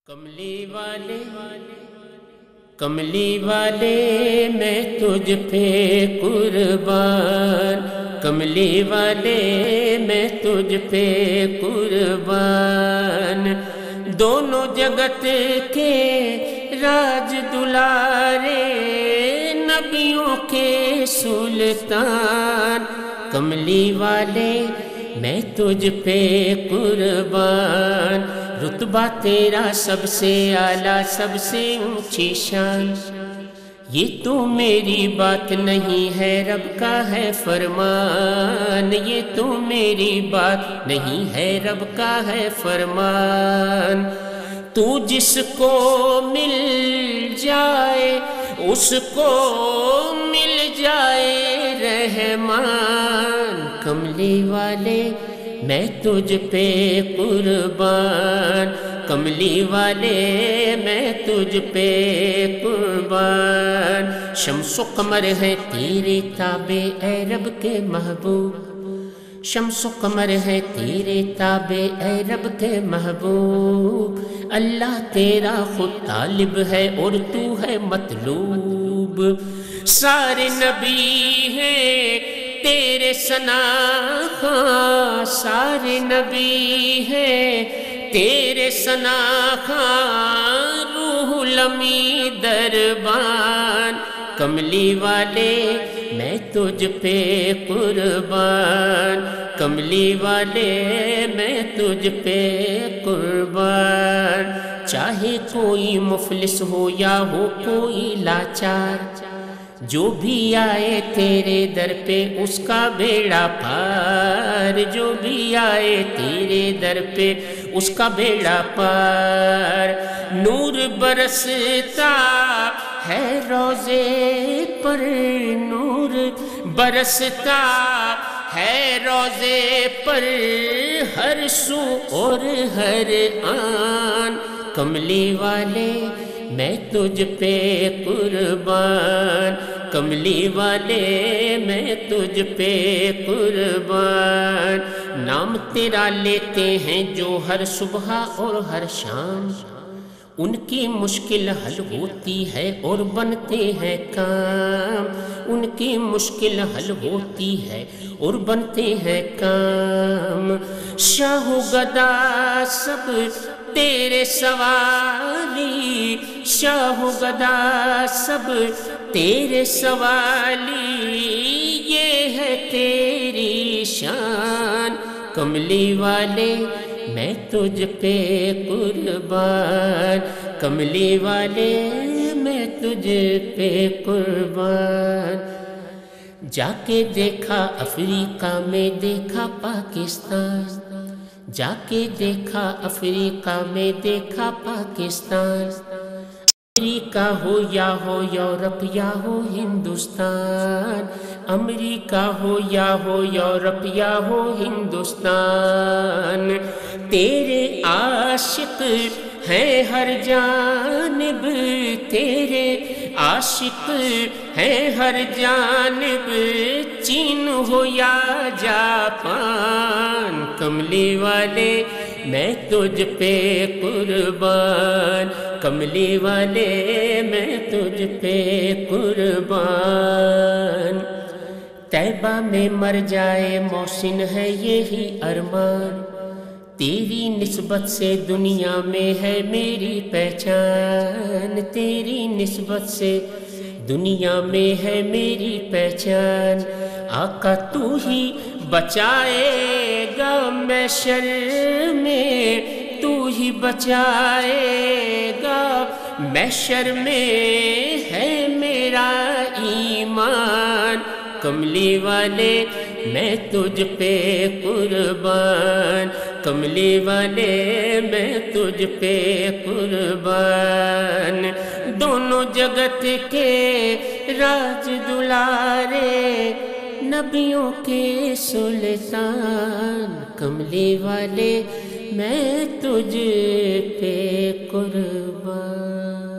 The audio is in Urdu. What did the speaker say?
کملی والے میں تجھ پہ قربان، کملی والے میں تجھ پہ قربان، دونوں جگت کے راج دلارے نبیوں کے سلطان، کملی والے میں تجھ پہ قربان، رتبہ تیرا سب سے اعلیٰ سب سے اونچی شان، یہ تو میری بات نہیں ہے رب کا ہے فرمان، یہ تو میری بات نہیں ہے رب کا ہے فرمان، تو جس کو مل جائے اس کو مل جائے رحمان، کملی والے میں تجھ پہ قربان، کملی والے میں تجھ پہ قربان، شمس و قمر ہے تیرے تابع اے رب کے محبوب، شمس و قمر ہے تیرے تابع اے رب کے محبوب، اللہ تیرا خود طالب ہے اور تو ہے مطلوب، سارے نبی ہیں تیرے ثناخواں، سارے نبی ہیں تیرے ثناخواں، روح الامی دربان، کملی والے میں تجھ پہ قربان، کملی والے میں تجھ پہ قربان، چاہے کوئی مفلس ہو یا ہو کوئی لاچار، جو بھی آئے تیرے در پہ اس کا بیڑا پار، جو بھی آئے تیرے در پہ اس کا بیڑا پار، نور برستا ہے روزے پر، نور برستا ہے روزے پر، ہر سو اور ہر آن، کملی والے میں تجھ پہ قربان، کملی والے میں تجھ پہ قربان، نام تیرا لیتے ہیں جو ہر صبح اور ہر شام، ان کی مشکل حل ہوتی ہے اور بنتے ہیں کام، ان کی مشکل حل ہوتی ہے اور بنتے ہیں کام، شاہ و گدا سب تیرے سوالی، شاہ و گدا سب تیرے سوالی، یہ ہے تیری شان، کملی والے میں تجھ پہ قربان، کملی والے میں تجھ پہ قربان، جا کے دیکھا افریقہ میں دیکھا پاکستان، جا کے دیکھا افریقہ میں دیکھا پاکستان، امریکہ ہو یا ہو یورپ یا ہو ہندوستان، امریکہ ہو یا ہو یورپ یا ہو ہندوستان، تیرے عاشق ہیں ہر جانب، تیرے عاشق ہیں ہر جانب، چین ہو یا جاپان، کملی والے میں تجھ پہ قربان، کملی والے میں تجھ پہ قربان، طیبہ میں مر جائے محسن ہے یہی ارمان، تیری نسبت سے دنیا میں ہے میری پہچان، تیری نسبت سے دنیا میں ہے میری پہچان، آقا تو ہی بچائے گا محشر میں، تو ہی بچائے گا محشر میں، ہے میرا ایمان، کملی والے میں تجھ پہ قربان، کملی والے میں تجھ پہ قربان، دونوں جگت کے راج دلارے نبیوں کے سلطان، کملی والے میں تجھ پہ قربان۔